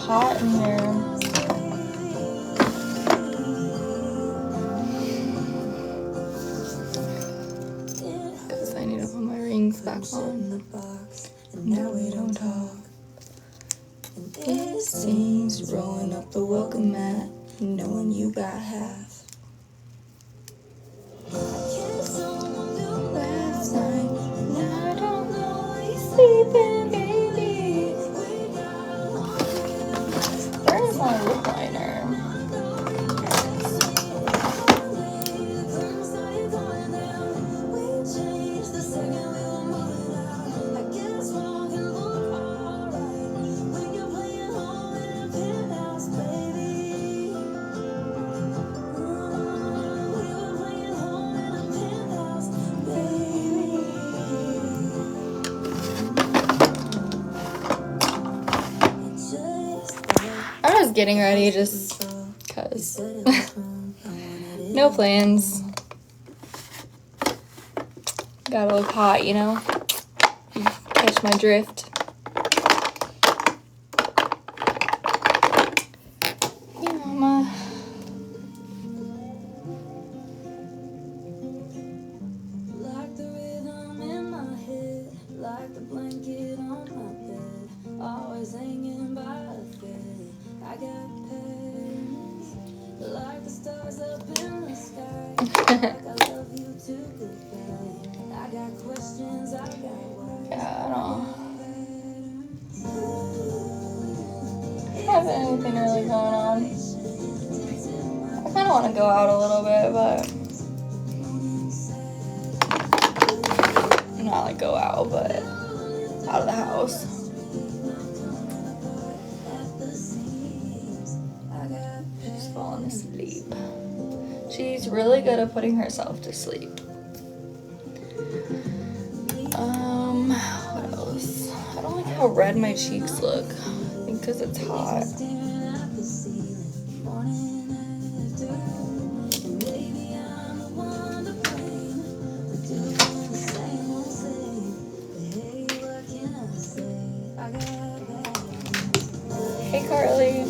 hot in here. Because I need to put my rings back on. Now we don't talk. It seems rolling up the welcome mat, knowing you got half. Last night, and I don't know where you're sleeping, baby. Where's my lip liner? I'm just getting ready just because. No plans. Gotta look hot, you know? Catch my drift. Hey, Mama. Like the rhythm in my head, like the blanket on my bed, always hanging by a thread. I got pens, like the stars up in the sky, like I love you too goodbye. I got questions, I got why. Yeah, I don't have anything really going on. I kind of want to go out a little bit, but not like go out, but out of the house. She's falling asleep. She's really good at putting herself to sleep. What else? I don't like how red my cheeks look. I think because it's hot. Hey, Carly.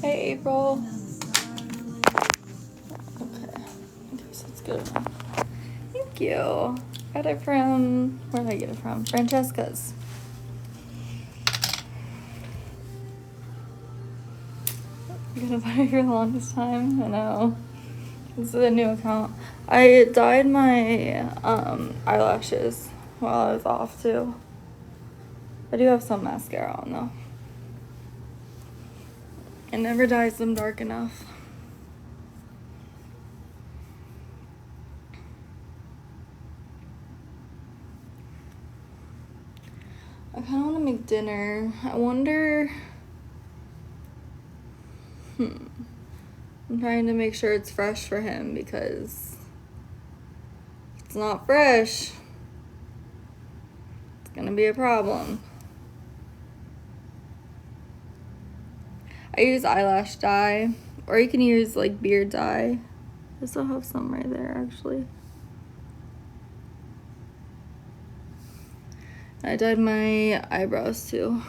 Hey, April. Okay, I guess that's good enough. Thank you. Got it from, where did I get it from? Francesca's. I'm gonna buy it for the longest time. I know. This is a new account. I dyed my eyelashes while I was off too. I do have some mascara on though. It never dyes them dark enough. I kind of want to make dinner. I wonder. I'm trying to make sure it's fresh for him because if it's not fresh, it's gonna be a problem. I use eyelash dye, or you can use like beard dye. I still have some right there actually. I dyed my eyebrows too.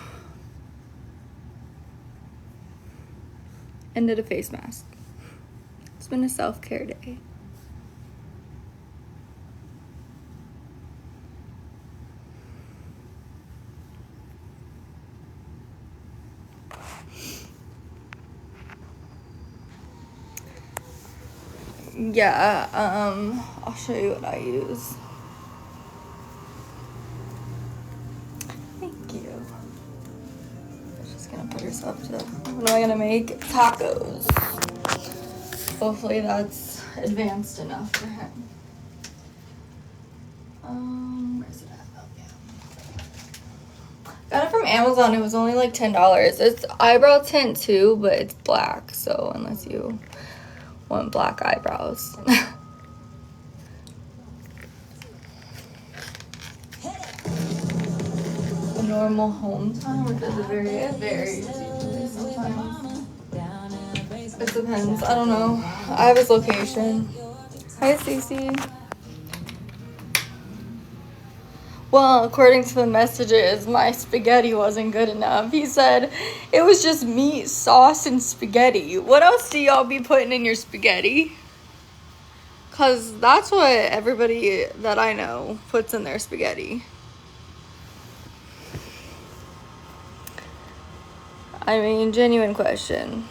And did a face mask. It's been a self-care day. Yeah, I'll show you what I use. Thank you. She's gonna put herself to, what am I gonna make? Tacos. Hopefully that's advanced enough for him. Where's it at? Oh, yeah. Got it from Amazon. It was only like $10. It's eyebrow tint too, but it's black. So unless you want black eyebrows. A normal home time, which is very easy sometimes. It depends. I don't know. I have his location. Hi, Cece. Well, according to the messages, my spaghetti wasn't good enough. He said it was just meat, sauce, and spaghetti. What else do y'all be putting in your spaghetti? Because that's what everybody that I know puts in their spaghetti. I mean, genuine question.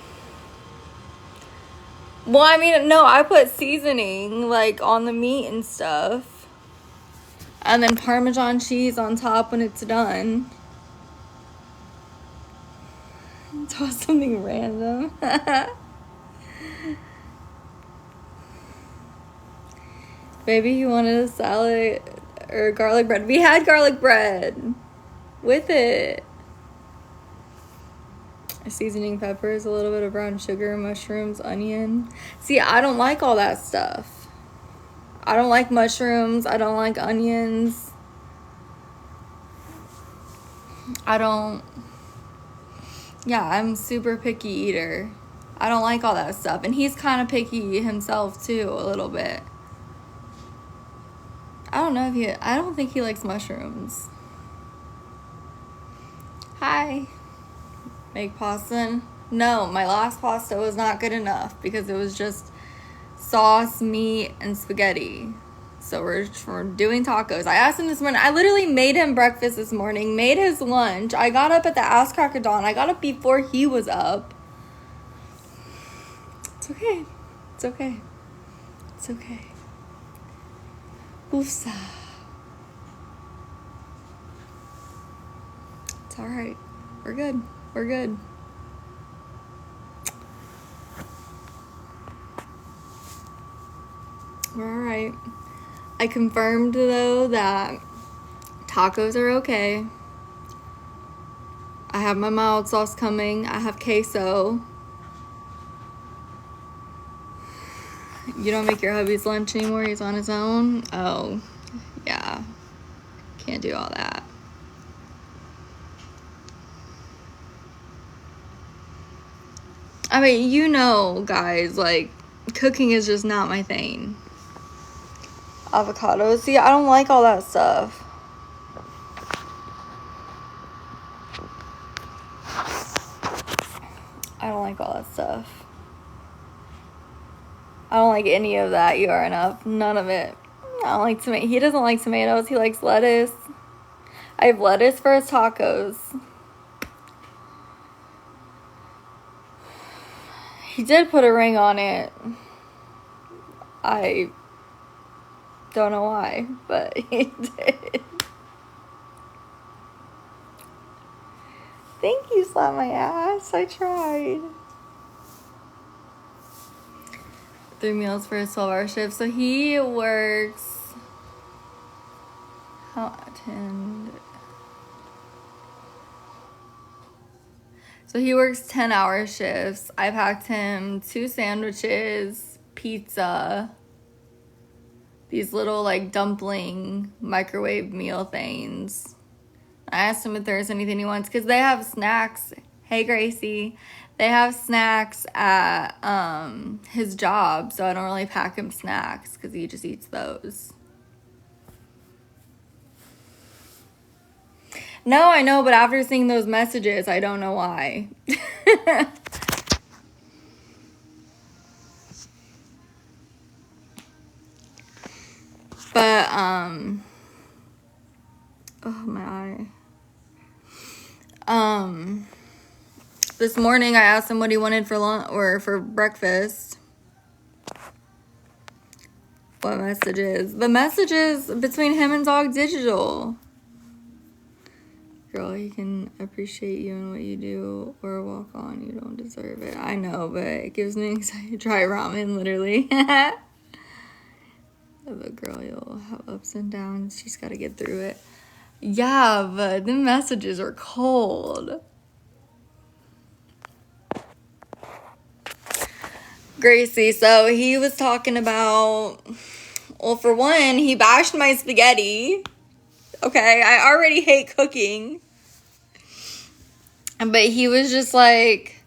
Well, I mean, no, I put seasoning, like, on the meat and stuff. And then Parmesan cheese on top when it's done. Toss something random. Maybe he wanted a salad or garlic bread. We had garlic bread with it. Seasoning peppers, a little bit of brown sugar, mushrooms, onion. See, I don't like all that stuff. I don't like mushrooms. I don't like onions. Yeah, I'm super picky eater. I don't like all that stuff. And he's kind of picky himself too, a little bit. I don't think he likes mushrooms. Hi. Make pasta? No, my last pasta was not good enough because it was just sauce, meat, and spaghetti. So we're doing tacos. I asked him this morning. I literally made him breakfast this morning, made his lunch. I got up at the ass crack of dawn. I got up before he was up. It's okay. It's okay. It's okay. Woofsa. It's alright. We're good. We're good. We're alright. I confirmed, though, that tacos are okay. I have my mild sauce coming. I have queso. You don't make your hubby's lunch anymore? He's on his own? Oh, yeah. Can't do all that. I mean, you know, guys, like, cooking is just not my thing. Avocados. See, I don't like all that stuff. I don't like all that stuff. I don't like any of that. You are enough. None of it. I don't like tomato. He doesn't like tomatoes. He likes lettuce. I have lettuce for his tacos. He did put a ring on it. I don't know why, but he did. Thank you, slap my ass. I tried. 3 meals for his 12-hour shift. So he works... So he works 10-hour shifts. I packed him 2 sandwiches, pizza, these little like dumpling microwave meal things. I asked him if there's anything he wants because they have snacks. Hey, Gracie. They have snacks at his job, so I don't really pack him snacks because he just eats those. No, I know, but after seeing those messages, I don't know why. But, oh, my eye. This morning I asked him what he wanted for lunch or for breakfast. What messages? The messages between him and Dog Digital. Girl, he can appreciate you and what you do or walk on. You don't deserve it. I know, but it gives me anxiety. Try ramen, literally. But girl, you'll have ups and downs. She's got to get through it. Yeah, but the messages are cold. Gracie, so he was talking about, well, for one, he bashed my spaghetti. Okay, I already hate cooking. But he was just like,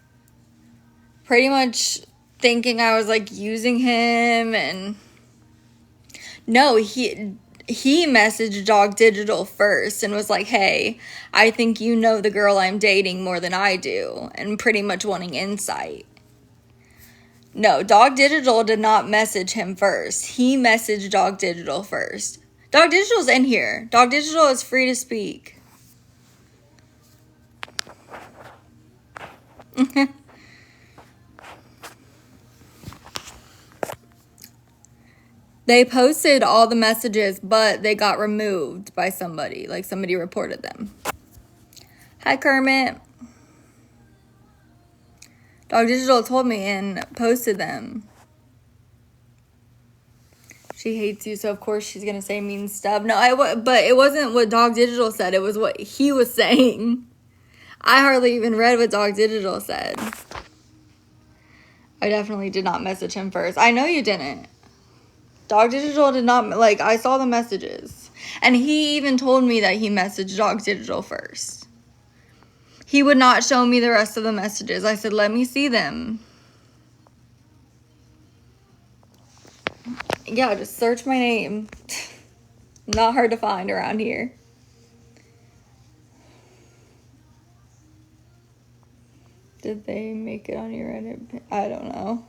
pretty much thinking I was like using him, and no, he messaged Dog Digital first and was like, hey, I think you know the girl I'm dating more than I do, and pretty much wanting insight. No, Dog Digital did not message him first. He messaged Dog Digital first. Dog Digital's in here. Dog Digital is free to speak. They posted all the messages, but they got removed by somebody. Like, somebody reported them. Hi, Kermit. Dog Digital told me and posted them. She hates you, so of course she's going to say mean stuff. No, but it wasn't what Dog Digital said. It was what he was saying. I hardly even read what Dog Digital said. I definitely did not message him first. I know you didn't. Dog Digital did not, like, I saw the messages. And he even told me that he messaged Dog Digital first. He would not show me the rest of the messages. I said, let me see them. Yeah, just search my name. Not hard to find around here. Did they make it on your Reddit? I don't know.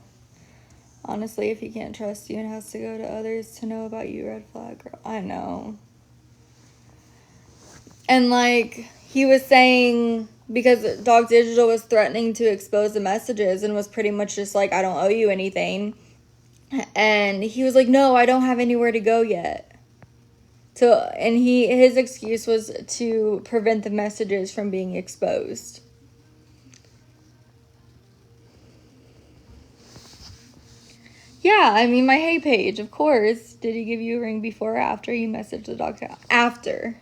Honestly, if he can't trust you and has to go to others to know about you, red flag, girl. I know. And, like, he was saying, because Dog Digital was threatening to expose the messages and was pretty much just like, I don't owe you anything. And he was like, no, I don't have anywhere to go yet. And his excuse was to prevent the messages from being exposed. Yeah, I mean, my hey page, of course. Did he give you a ring before or after you messaged the dog? After.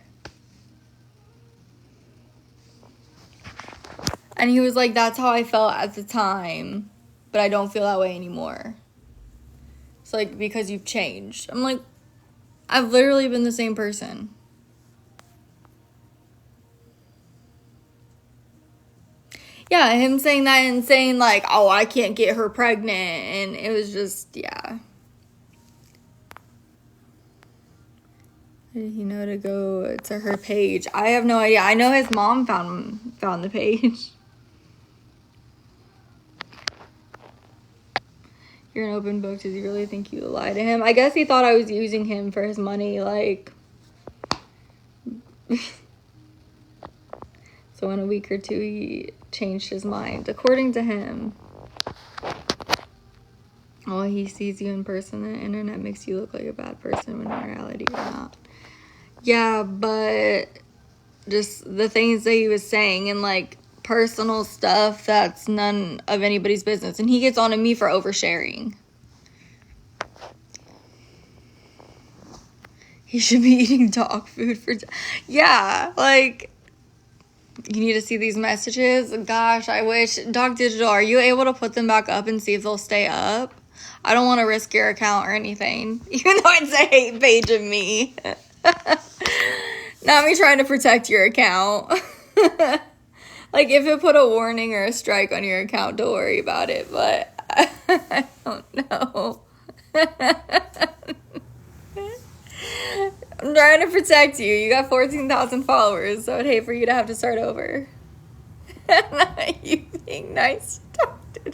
And he was like, that's how I felt at the time, but I don't feel that way anymore. It's like, because you've changed. I'm like, I've literally been the same person. Yeah, him saying that and saying like, oh, I can't get her pregnant. And it was just, yeah. Did he know to go to her page? I have no idea. I know his mom found the page. You're an open book. Does he really think you lie to him? I guess he thought I was using him for his money, like. So in a week or two, he changed his mind, according to him. Well, he sees you in person. The internet makes you look like a bad person when in reality you're not. Yeah, but just the things that he was saying and, like, personal stuff that's none of anybody's business. And he gets on to me for oversharing. He should be eating dog food for... Yeah, like... You need to see these messages. Gosh, I wish. Dog Digital, are you able to put them back up and see if they'll stay up? I don't want to risk your account or anything. Even though it's a hate page of me. Not me trying to protect your account. Like, if it put a warning or a strike on your account, don't worry about it. But I don't know. I'm trying to protect you. You got 14,000 followers, so I'd hate for you to have to start over. You being nice, doctor.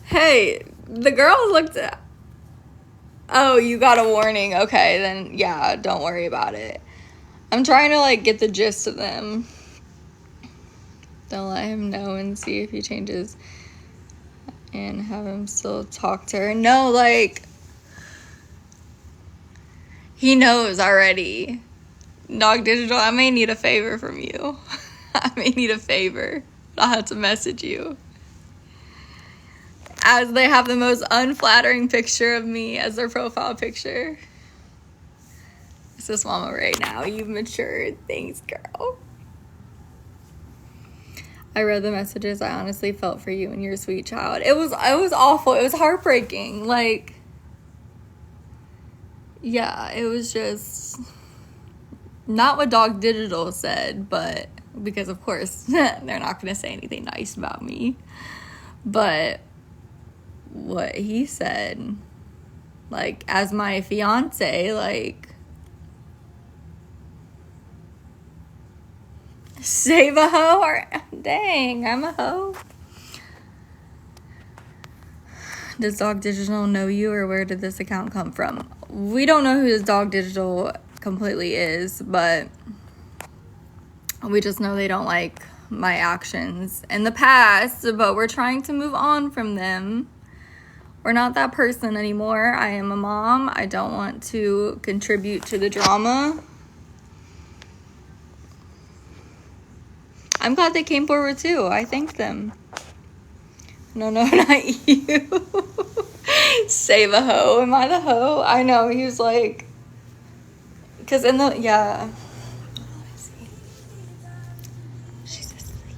Hey, the girls looked at... Oh, you got a warning. Okay, then, yeah, don't worry about it. I'm trying to, like, get the gist of them. Don't let him know and see if he changes... And have him still talk to her. No, like, he knows already. Dog Digital, I may need a favor from you. I may need a favor. I'll have to message you. As they have the most unflattering picture of me as their profile picture. It's just Mama right now. You've matured. Thanks, girl. I read the messages. I honestly felt for you and your sweet child. It was awful. It was heartbreaking. Like, yeah, it was just not what Dog Digital said, but because of course they're not going to say anything nice about me. But what he said, like, as my fiance, like, save a hoe, or dang, I'm a hoe. Does Dog Digital know you, or where did this account come from? We don't know who this Dog Digital completely is, but we just know they don't like my actions in the past, but we're trying to move on from them. We're not that person anymore. I am a mom. I don't want to contribute to the drama. I'm glad they came forward too. I thank them. No, not you. Save a hoe. Am I the hoe? I know. He was like, because in the, yeah. She's asleep.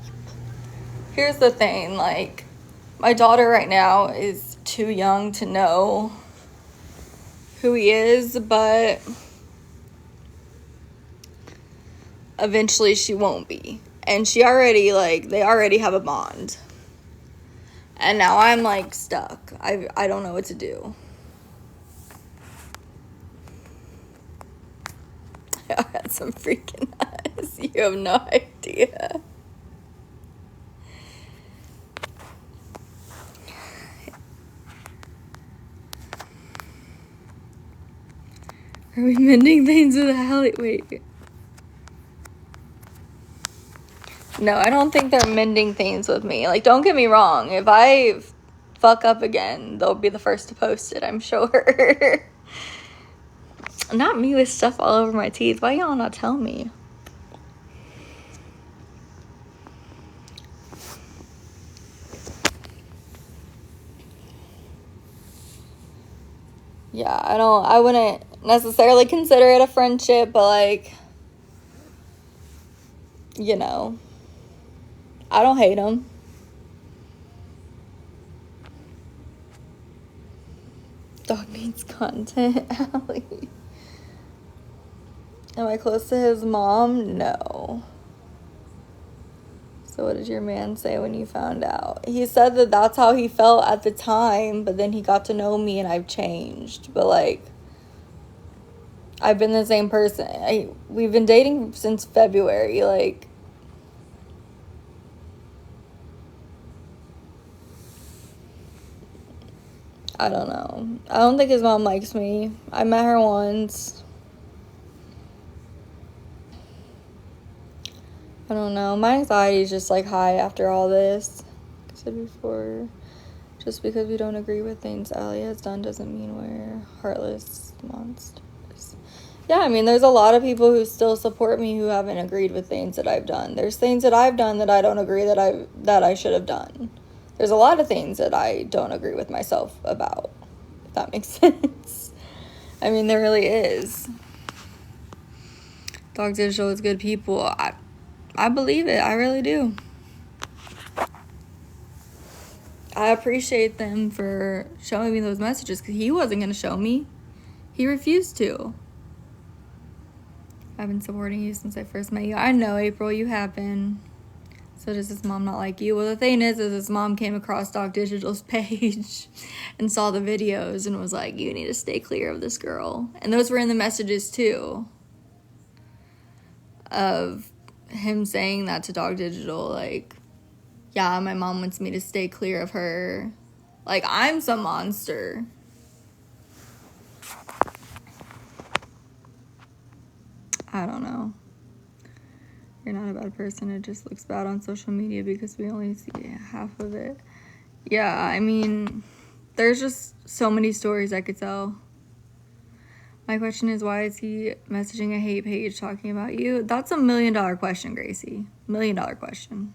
Here's the thing, like, my daughter right now is too young to know who he is, but eventually she won't be. And she already, like, they already have a bond. And now I'm, like, stuck. I don't know what to do. I had some freaking eyes. You have no idea. Are we mending things with Allie? Wait. No, I don't think they're mending things with me. Like, don't get me wrong. If I fuck up again, they'll be the first to post it, I'm sure. Not me with stuff all over my teeth. Why y'all not tell me? Yeah, I wouldn't necessarily consider it a friendship, but, like, you know, I don't hate him. Dog needs content, Allie. Am I close to his mom? No. So what did your man say when you found out? He said that that's how he felt at the time, but then he got to know me and I've changed. But, like, I've been the same person. We've been dating since February. Like, I don't know. I don't think his mom likes me. I met her once. I don't know. My anxiety is just, like, high after all this. Like I said before, just because we don't agree with things Allie has done doesn't mean we're heartless monsters. Yeah, I mean, there's a lot of people who still support me who haven't agreed with things that I've done. There's things that I've done that I don't agree that I should have done. There's a lot of things that I don't agree with myself about, if that makes sense. I mean, there really is. Dog Digital is good people. I believe it. I really do. I appreciate them for showing me those messages because he wasn't going to show me. He refused to. I've been supporting you since I first met you. I know, April, you have been. So does his mom not like you? Well, the thing is his mom came across Dog Digital's page and saw the videos and was like, you need to stay clear of this girl. And those were in the messages, too, of him saying that to Dog Digital, like, yeah, my mom wants me to stay clear of her. Like, I'm some monster. I don't know. You're not a bad person. It just looks bad on social media because we only see half of it. Yeah, I mean, there's just so many stories I could tell. My question is, why is he messaging a hate page talking about you? That's $1 million question, Gracie. $1 million question.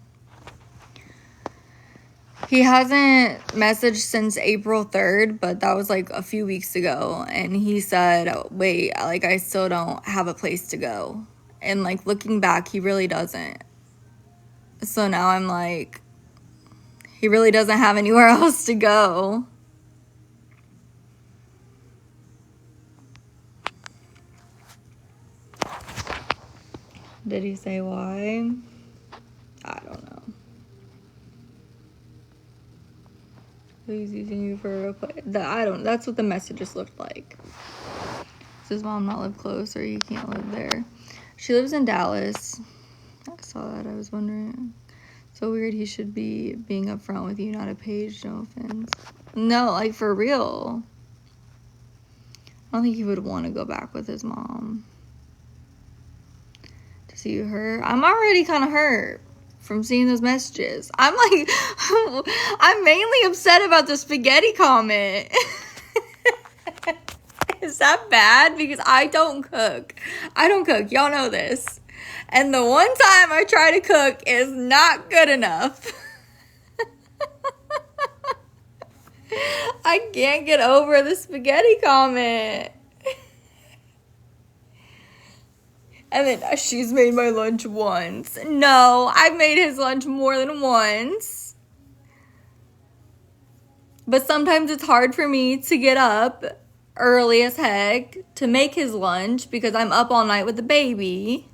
He hasn't messaged since April 3rd, but that was like a few weeks ago. And he said, wait, like, I still don't have a place to go. And like, looking back, he really doesn't. So now I'm like, he really doesn't have anywhere else to go. Did he say why? I don't know. Who's using you for a play? That's what the messages looked like. Does his mom not live close, or he can't live there? She lives in Dallas. I saw that. I was wondering. So weird he should be being upfront with you, not a page. No offense. No, like, for real. I don't think he would want to go back with his mom. To see you hurt. I'm already kind of hurt from seeing those messages. I'm like, I'm mainly upset about the spaghetti comment. Is that bad? Because I don't cook. I don't cook. Y'all know this. And the one time I try to cook is not good enough. I can't get over the spaghetti comment. And then she's made my lunch once. No, I've made his lunch more than once. But sometimes it's hard for me to get up early as heck to make his lunch because I'm up all night with the baby.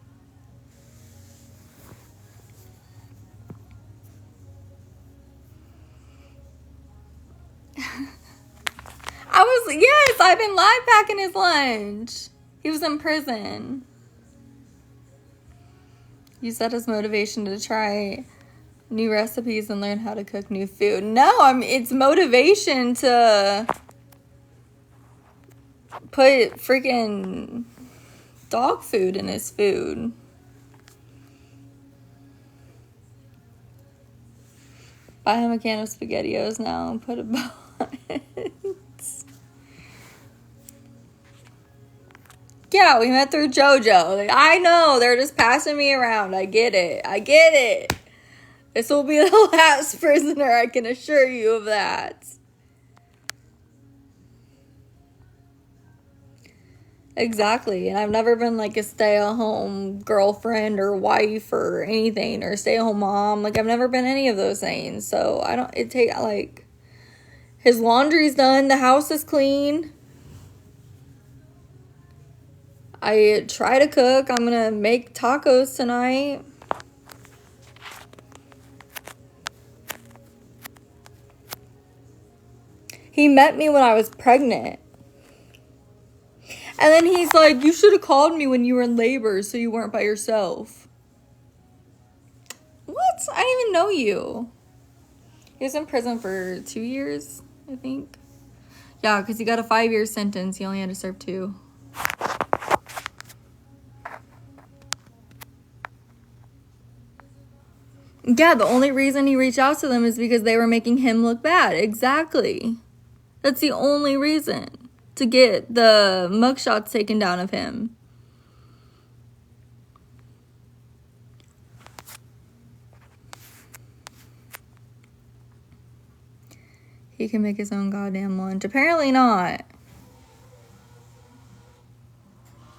Yes, I've been live packing his lunch. He was in prison. Use that as motivation to try new recipes and learn how to cook new food. No, it's motivation to put freaking dog food in his food. Buy him a can of SpaghettiOs now and put a bun. Yeah, we met through JoJo. Like, I know, they're just passing me around. I get it. This will be the last prisoner, I can assure you of that. Exactly. And I've never been like a stay-at-home girlfriend or wife or anything, or stay-at-home mom. Like, I've never been any of those things. So his laundry's done, the house is clean. I try to cook. I'm gonna make tacos tonight. He met me when I was pregnant. And then he's like, you should have called me when you were in labor so you weren't by yourself. What? I didn't even know you. He was in prison for 2 years, I think. Yeah, because he got a 5-year sentence. He only had to serve 2. Yeah, the only reason he reached out to them is because they were making him look bad. Exactly. That's the only reason, to get the mugshots taken down of him. He can make his own goddamn lunch. Apparently not.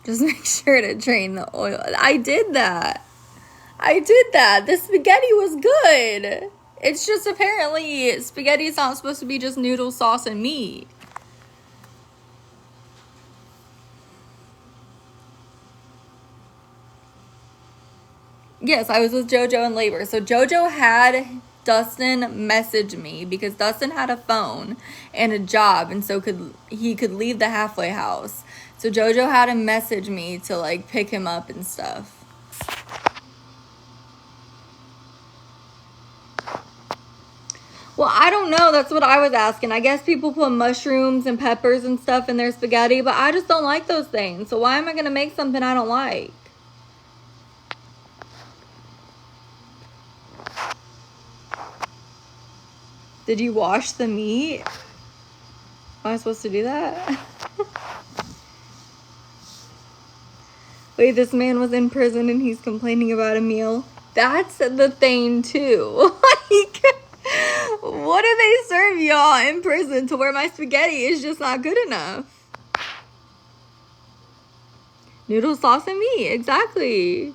Just make sure to drain the oil. I did that. The spaghetti was good. It's just apparently spaghetti is not supposed to be just noodle, sauce, and meat. Yes, I was with JoJo in labor. So JoJo had Dustin message me because Dustin had a phone and a job, and so he could leave the halfway house. So JoJo had him message me to like pick him up and stuff. Well, I don't know. That's what I was asking. I guess people put mushrooms and peppers and stuff in their spaghetti, but I just don't like those things. So why am I going to make something I don't like? Did you wash the meat? Am I supposed to do that? Wait, this man was in prison and he's complaining about a meal. That's the thing, too. Like, What do they serve y'all in prison to where my spaghetti is just not good enough? Noodle sauce and meat, exactly.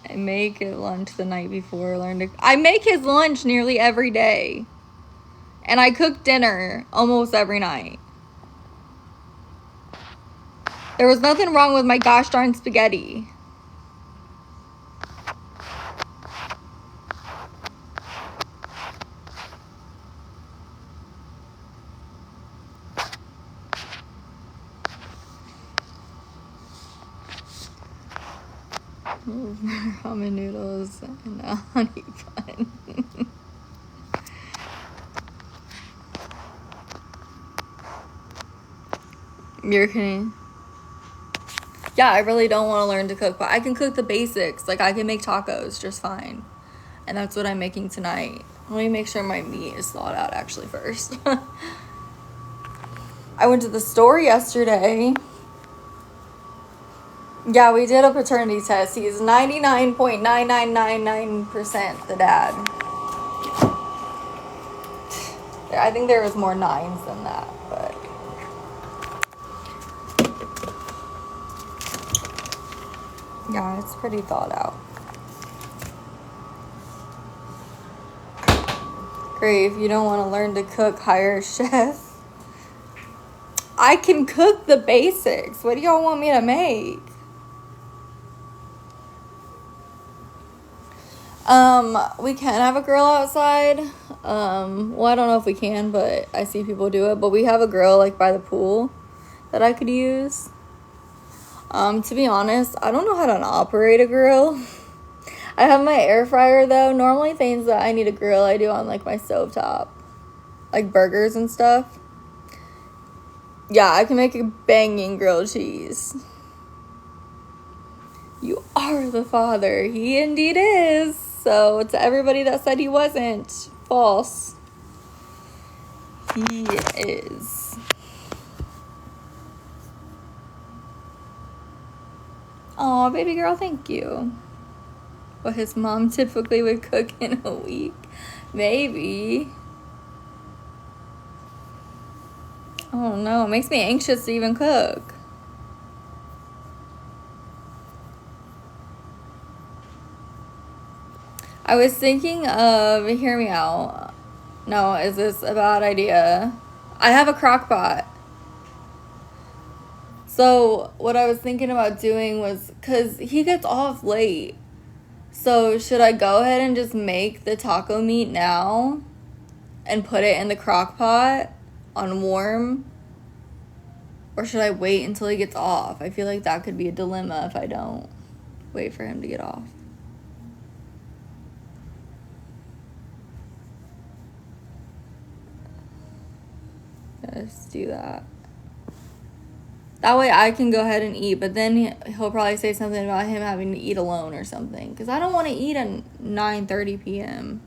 I make it lunch the night before. I make his lunch nearly every day. And I cook dinner almost every night. There was nothing wrong with my gosh darn spaghetti. Ramen noodles and a honey bun. You're kidding. Yeah, I really don't want to learn to cook, but I can cook the basics. Like, I can make tacos just fine. And that's what I'm making tonight. Let me make sure my meat is thawed out actually first. I went to the store yesterday. Yeah, we did a paternity test. He's 99.9999% the dad. I think there was more nines than that, but... yeah, it's pretty thought out. Great, if you don't want to learn to cook, hire a chef. I can cook the basics. What do y'all want me to make? We can have a grill outside. Well, I don't know if we can, but I see people do it. But we have a grill, like, by the pool that I could use. To be honest, I don't know how to operate a grill. I have my air fryer, though. Normally, things that I need a grill, I do on, like, my stovetop. Like, burgers and stuff. Yeah, I can make a banging grilled cheese. You are the father. He indeed is. So, to everybody that said he wasn't, false. He is. Aw, baby girl, thank you. What his mom typically would cook in a week. Maybe. I don't know. It makes me anxious to even cook. I was thinking of, hear me out. No, is this a bad idea? I have a crock pot. So what I was thinking about doing was, because he gets off late. So should I go ahead and just make the taco meat now and put it in the crock pot on warm? Or should I wait until he gets off? I feel like that could be a dilemma if I don't wait for him to get off. Let's do that. That way I can go ahead and eat, but then he'll probably say something about him having to eat alone or something. Because I don't want to eat at 9:30 p.m.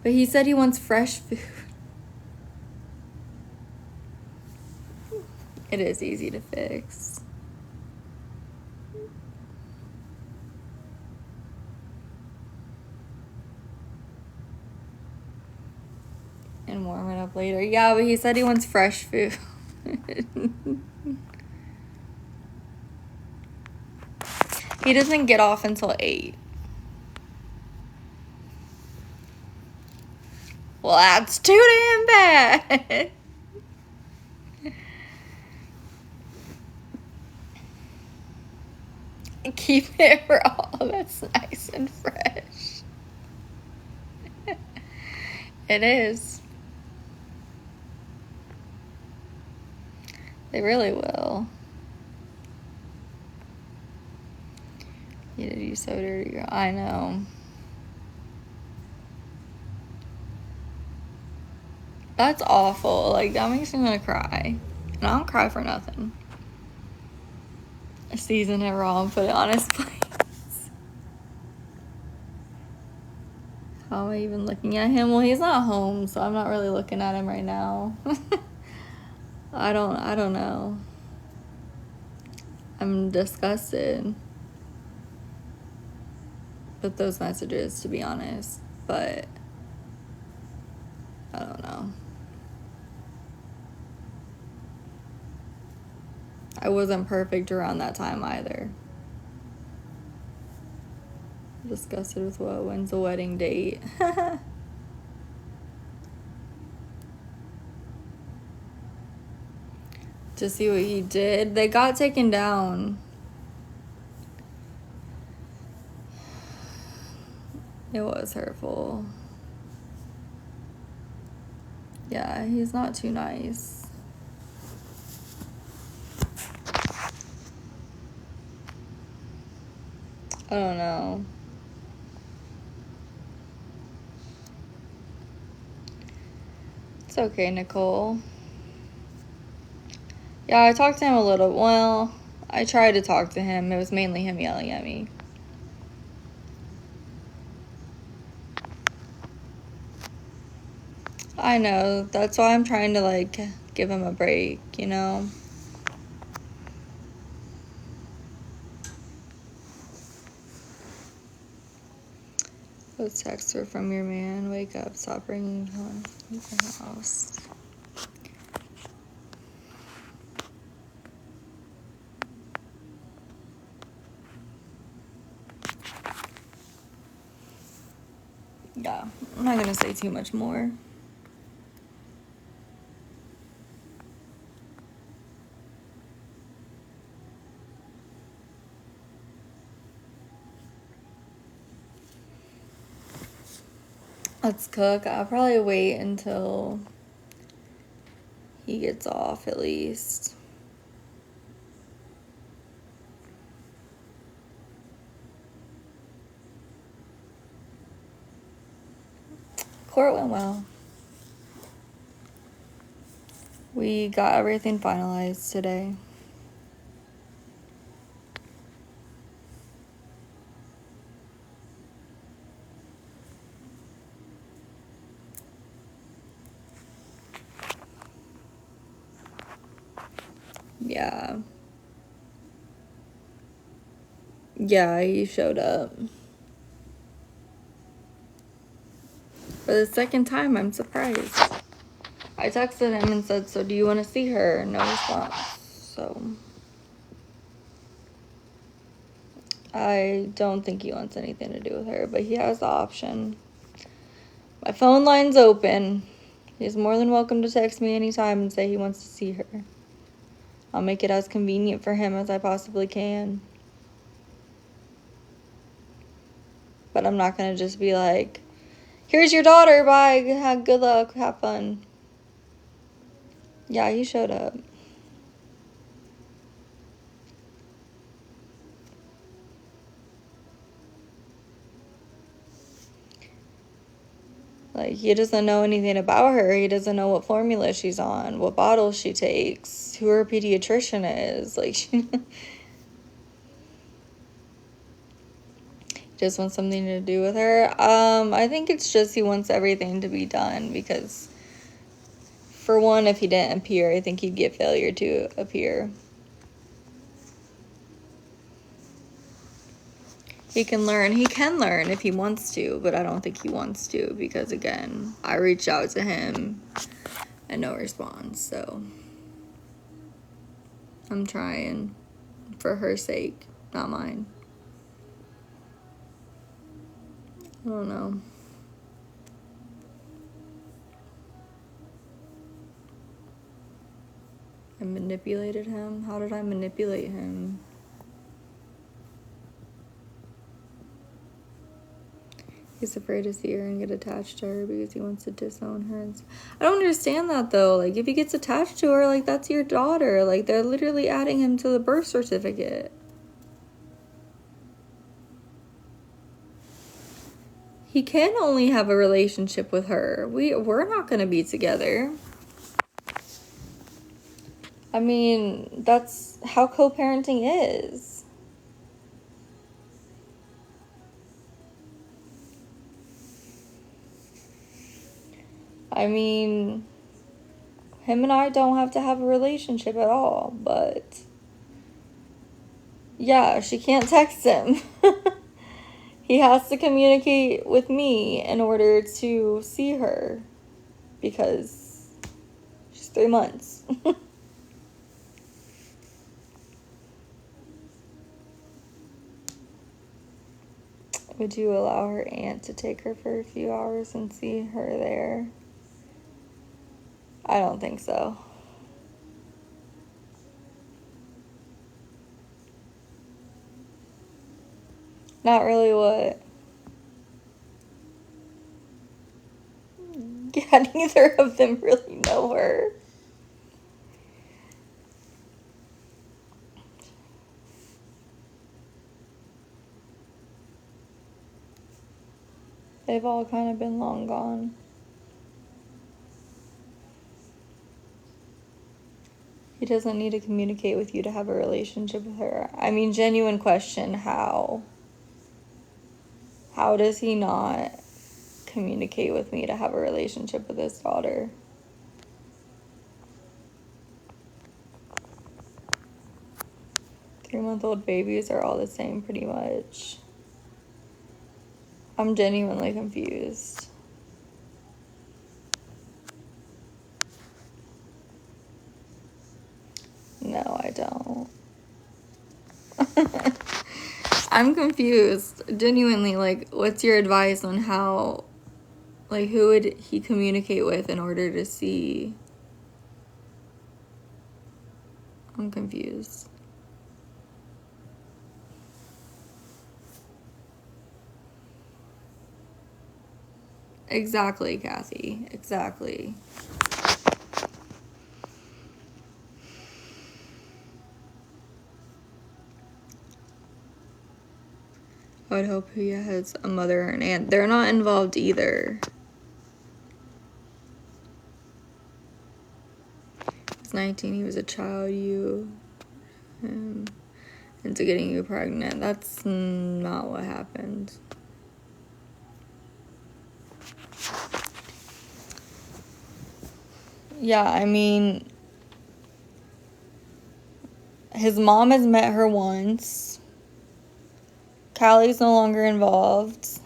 But he said he wants fresh food. It is easy to fix. And warm it up later. Yeah, but he said he wants fresh food. He doesn't get off until 8. Well, that's too damn bad. Keep it raw. That's nice and fresh. It is. They really will. You so dirty, girl. I know. That's awful. Like, that makes me want to cry. And I don't cry for nothing. I season it raw and put it on his plate. How am I even looking at him? Well, he's not home, so I'm not really looking at him right now. I don't know. I'm disgusted. with those messages, to be honest. But I don't know. I wasn't perfect around that time either. Disgusted with what? When's the wedding date? To see what he did. They got taken down. It was hurtful. Yeah, he's not too nice. I don't know. It's okay, Nicole. Yeah, I talked to him a little. Well, I tried to talk to him. It was mainly him yelling at me. I know. That's why I'm trying to, like, give him a break, you know? Those texts are from your man. Wake up. Stop bringing home to the house. Yeah, I'm not gonna say too much more. Let's cook. I'll probably wait until he gets off at least. Court went well. We got everything finalized today. Yeah. Yeah, he showed up. For the second time, I'm surprised. I texted him and said, so do you want to see her? No response. So I don't think he wants anything to do with her, but he has the option. My phone line's open. He's more than welcome to text me anytime and say he wants to see her. I'll make it as convenient for him as I possibly can. But I'm not going to just be like, here's your daughter, bye, good luck, have fun. Yeah, he showed up. Like, he doesn't know anything about her. He doesn't know what formula she's on, what bottles she takes, who her pediatrician is. Like, he just wants something to do with her. I think it's just he wants everything to be done because, for one, if he didn't appear, I think he'd get failure to appear. He can learn if he wants to, but I don't think he wants to because, again, I reached out to him and no response, so I'm trying for her sake, not mine. I don't know. I manipulated him? How did I manipulate him? He's afraid to see her and get attached to her because he wants to disown her. I don't understand that, though. Like, if he gets attached to her, like, that's your daughter. Like, they're literally adding him to the birth certificate. He can only have a relationship with her. We're not going to be together. I mean, that's how co-parenting is. I mean, him and I don't have to have a relationship at all, but yeah, she can't text him. He has to communicate with me in order to see her because she's 3 months. Would you allow her aunt to take her for a few hours and see her there? I don't think so. Not really what? Yeah, neither of them really know her. They've all kind of been long gone. He doesn't need to communicate with you to have a relationship with her. I mean, genuine question, how? How does he not communicate with me to have a relationship with his daughter? Three-month-old babies are all the same pretty much. I'm genuinely confused. No, I don't. I'm confused. Genuinely, like, what's your advice on how, like, who would he communicate with in order to see? I'm confused. Exactly, Kathy. Exactly. I would hope he has a mother or an aunt. They're not involved either. He's 19. He was a child. Into getting you pregnant. That's not what happened. Yeah, I mean, his mom has met her once. Callie's no longer involved.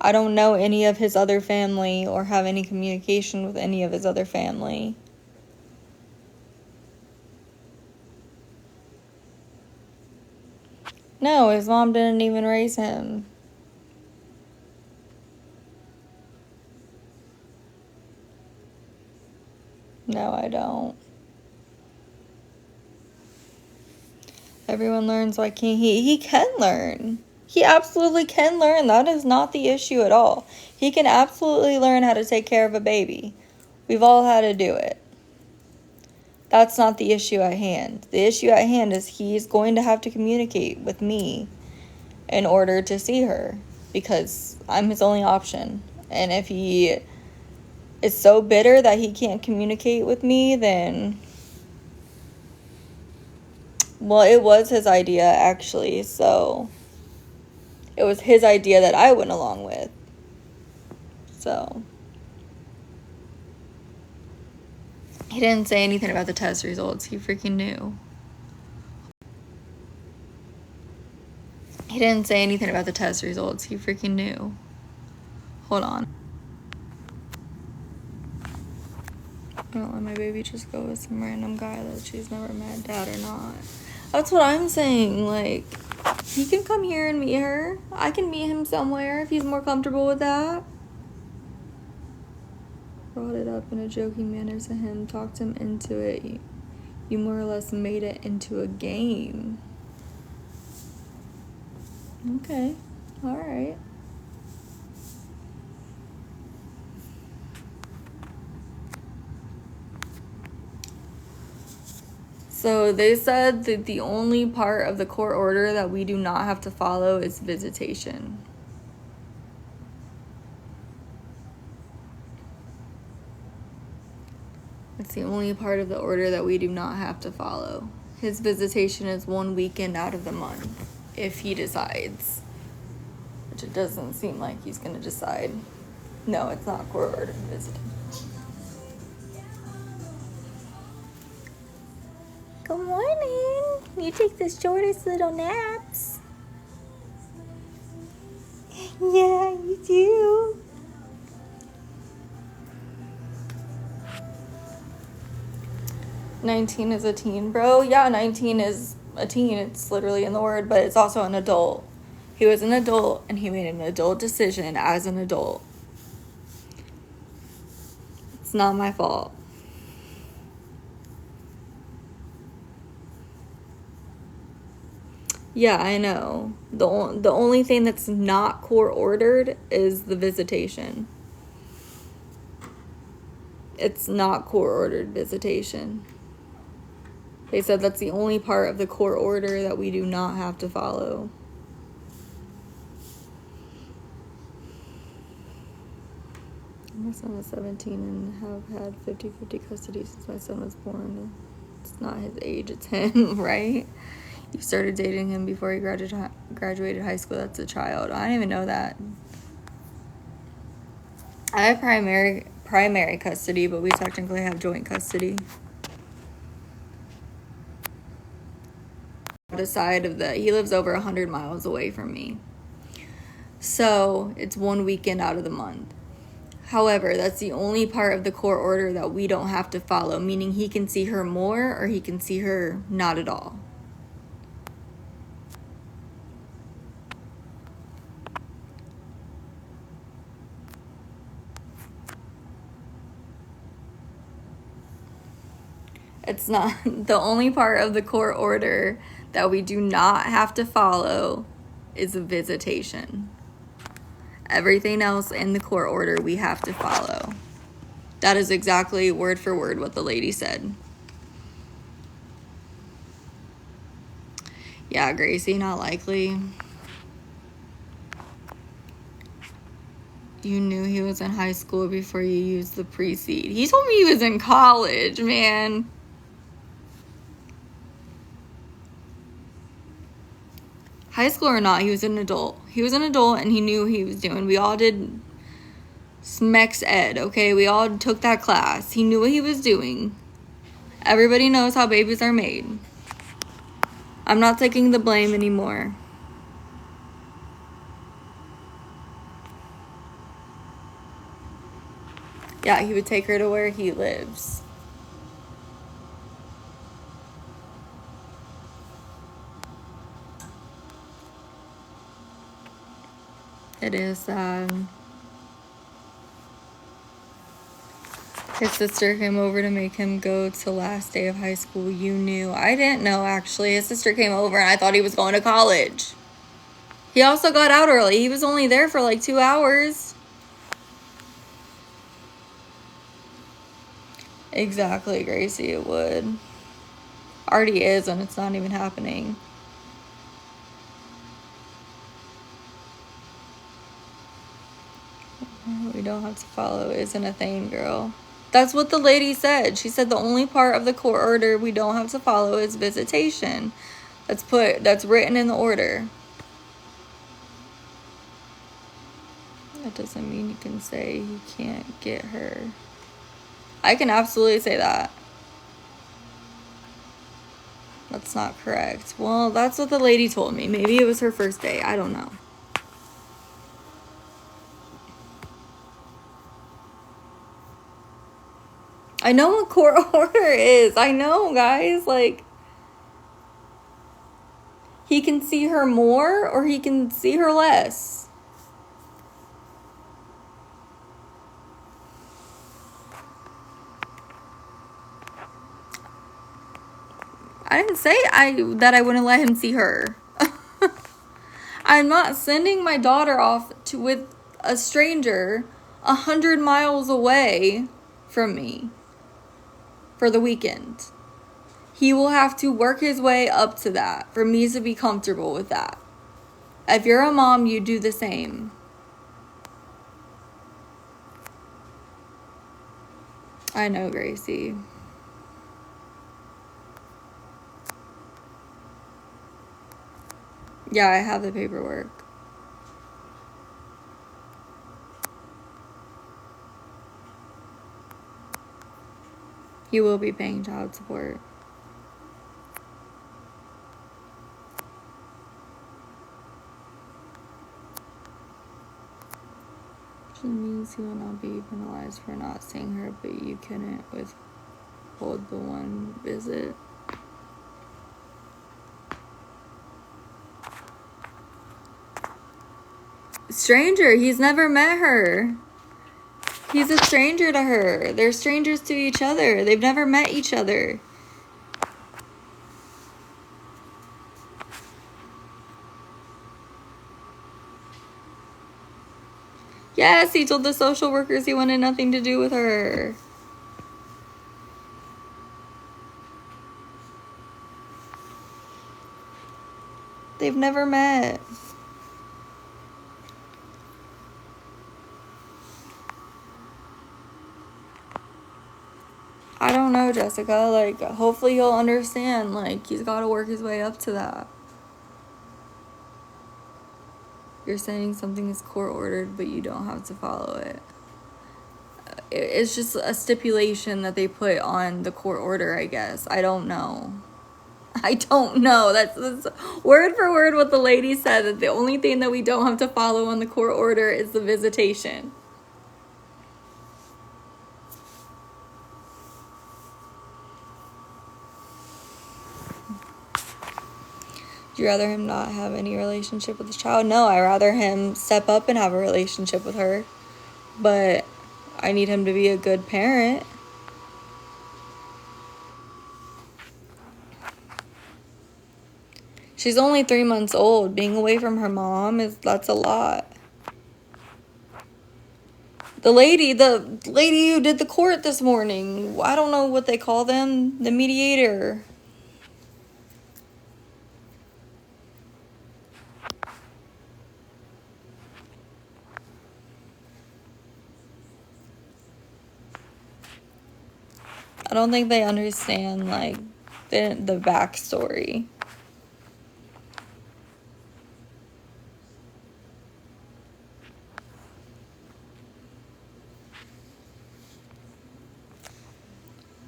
I don't know any of his other family or have any communication with any of his other family. No, his mom didn't even raise him. No, I don't. Everyone learns, why can't he? He can learn. He absolutely can learn. That is not the issue at all. He can absolutely learn how to take care of a baby. We've all had to do it. That's not the issue at hand. The issue at hand is he's going to have to communicate with me in order to see her because I'm his only option. And if he is so bitter that he can't communicate with me, then... Well, it was his idea, actually, so... It was his idea that I went along with. So... He didn't say anything about the test results. He freaking knew. He didn't say anything about the test results. He freaking knew. Hold on. I don't let my baby just go with some random guy that she's never met, dad or not. That's what I'm saying. Like, he can come here and meet her. I can meet him somewhere if he's more comfortable with that. Brought it up in a joking manner to him. Talked him into it. You more or less made it into a game. Okay. Alright. So they said that the only part of the court order that we do not have to follow is visitation. It's the only part of the order that we do not have to follow. His visitation is 1 weekend out of the month, if he decides. Which it doesn't seem like he's going to decide. No, it's not court order visiting. Good morning. You take the shortest little naps. Yeah, you do. "19 is a teen, bro." Yeah, 19 is a teen. It's literally in the word, but it's also an adult. He was an adult, and he made an adult decision as an adult. It's not my fault. Yeah, I know. The only thing that's not court ordered is the visitation. It's not court ordered visitation. They said that's the only part of the court order that we do not have to follow. My son was 17 and have had 50-50 custody since my son was born. It's not his age, it's him, right? You started dating him before he graduated high school. That's a child. I didn't even know that. I have primary custody, but we technically have joint custody. He lives over 100 miles away from me. So it's one weekend out of the month. However, that's the only part of the court order that we don't have to follow, meaning he can see her more or he can see her not at all. It's not the only part of the court order that we do not have to follow is a visitation. Everything else in the court order we have to follow. That is exactly word for word what the lady said. Yeah, Gracie, not likely. You knew he was in high school before you used the precede. He told me he was in college, man. High school or not, he was an adult. He was an adult and he knew what he was doing. We all did SMEX Ed, okay? We all took that class. He knew what he was doing. Everybody knows how babies are made. I'm not taking the blame anymore. Yeah, he would take her to where he lives. It is sad. His sister came over to make him go to last day of high school. You knew. I didn't know, actually. His sister came over and I thought he was going to college. He also got out early. He was only there for like 2 hours. Exactly, Gracie, it would. Already is, and it's not even happening. We don't have to follow isn't a thing, girl. That's what the lady said. She said the only part of the court order we don't have to follow is visitation. That's written in the order. That doesn't mean you can say you can't get her. I can absolutely say that. That's not correct. Well, that's what the lady told me. Maybe it was her first day. I don't know. I know what court order is. I know, guys. Like, he can see her more or he can see her less. I didn't say that I wouldn't let him see her. I'm not sending my daughter off with a stranger 100 miles away from me for the weekend. He will have to work his way up to that for me to be comfortable with that. If you're a mom, you do the same. I know, Gracie. Yeah, I have the paperwork. He will be paying child support. means he will not be penalized for not seeing her, but you couldn't withhold the one visit. Stranger, he's never met her. He's a stranger to her. They're strangers to each other. They've never met each other. Yes, he told the social workers he wanted nothing to do with her. They've never met. I don't know, Jessica. Like, hopefully he'll understand. Like, he's got to work his way up to that. You're saying something is court ordered, but you don't have to follow it. It's just a stipulation that they put on the court order, I guess. I don't know. That's word for word what the lady said, that the only thing that we don't have to follow on the court order is the visitation. Do you rather him not have any relationship with his child? No, I'd rather him step up and have a relationship with her. But I need him to be a good parent. She's only 3 months old. Being away from her mom, that's a lot. The lady who did the court this morning, I don't know what they call them, the mediator. I don't think they understand, like, the backstory.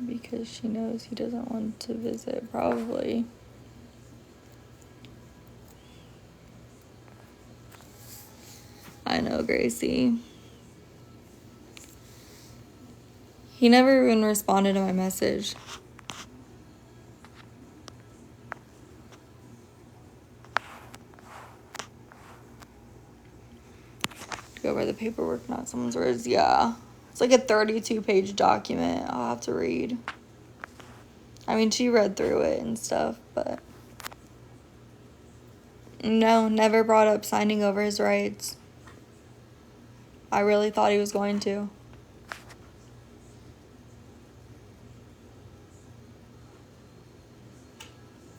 Because she knows he doesn't want to visit, probably. I know, Gracie. He never even responded to my message. Go by the paperwork, not someone's words. Yeah. It's like a 32-page document I'll have to read. I mean, she read through it and stuff, but... No, never brought up signing over his rights. I really thought he was going to.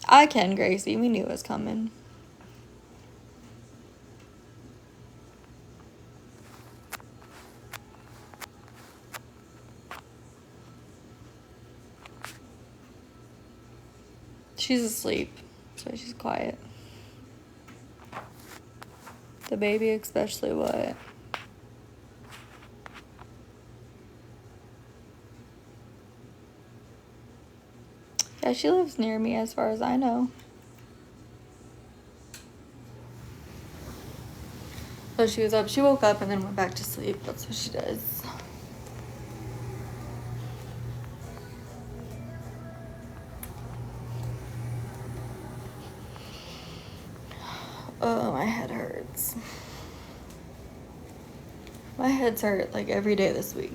I can, Gracie. We knew it was coming. She's asleep, so she's quiet. The baby especially, what? Yeah, she lives near me as far as I know. So she was up. She woke up and then went back to sleep. That's what she does. Oh, my head hurts. My head's hurt like every day this week.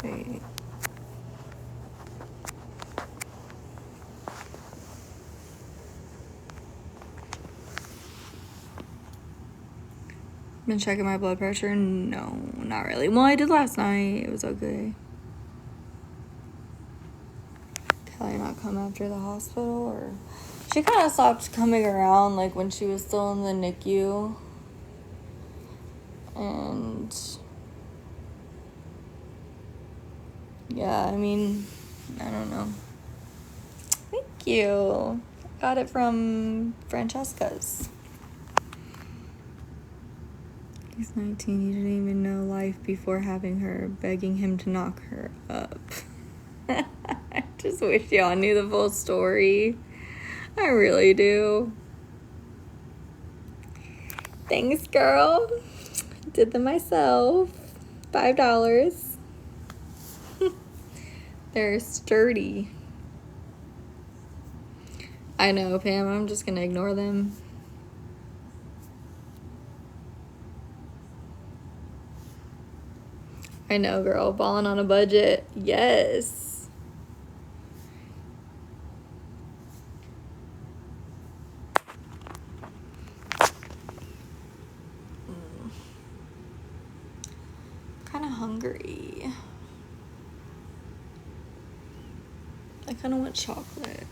Wait. Been checking my blood pressure? No, not really. Well, I did last night. It was okay. Kelly not come after the hospital, or she kind of stopped coming around like when she was still in the NICU. And yeah, I mean, I don't know. Thank you. Got it from Francesca's. He's 19. He didn't even know life before having her, begging him to knock her up. I just wish y'all knew the full story. I really do. Thanks, girl. Did them myself. $5. They're sturdy. I know, Pam. I'm just gonna ignore them. I know, girl. Balling on a budget. Yes. Kind of hungry. I kind of want chocolate.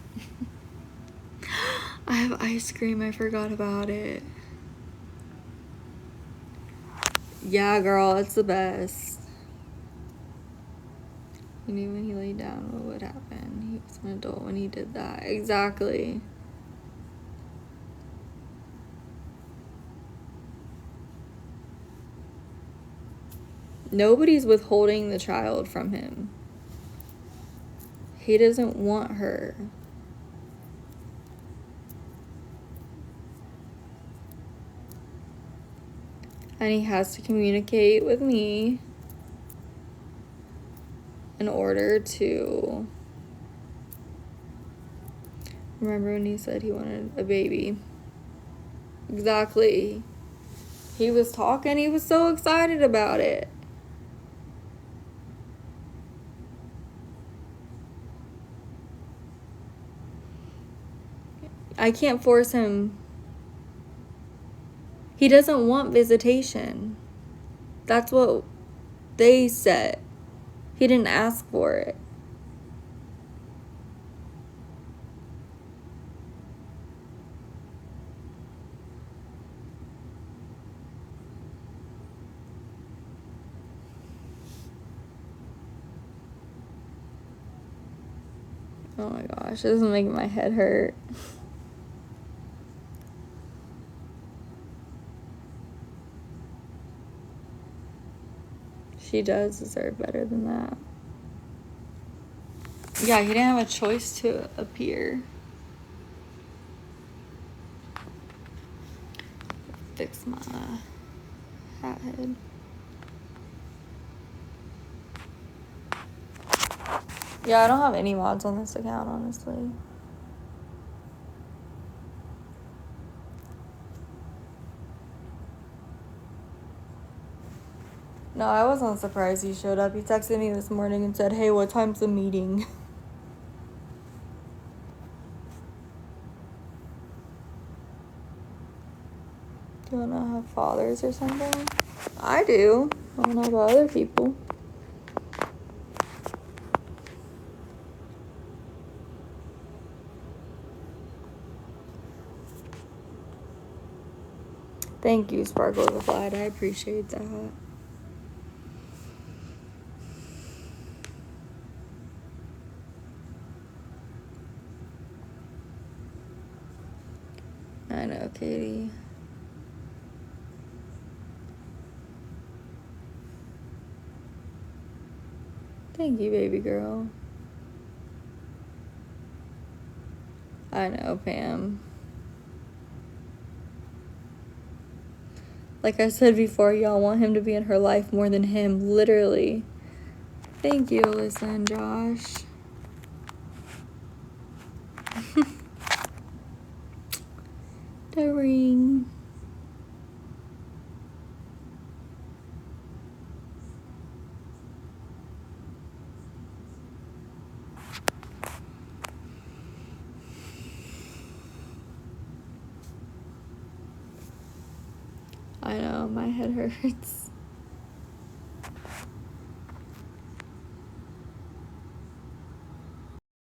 I have ice cream. I forgot about it. Yeah, girl. It's the best. You knew when he laid down what would happen. He was an adult when he did that. Exactly. Nobody's withholding the child from him. He doesn't want her. And he has to communicate with me in order to... Remember when he said he wanted a baby? Exactly. He was talking. He was so excited about it. I can't force him. He doesn't want visitation. That's what they said. He didn't ask for it. Oh my gosh, this is making my head hurt. She does deserve better than that. Yeah, he didn't have a choice to appear. Fix my hat head. Yeah, I don't have any mods on this account, honestly. No, I wasn't surprised he showed up. He texted me this morning and said, hey, what time's the meeting? Do you want to have fathers or something? I do. I don't know about other people. Thank you, Sparkle the Flight. I appreciate that. I know, Katie. Thank you, baby girl. I know, Pam. Like I said before, y'all want him to be in her life more than him, literally. Thank you, Alyssa and Josh. The ring. I know, my head hurts.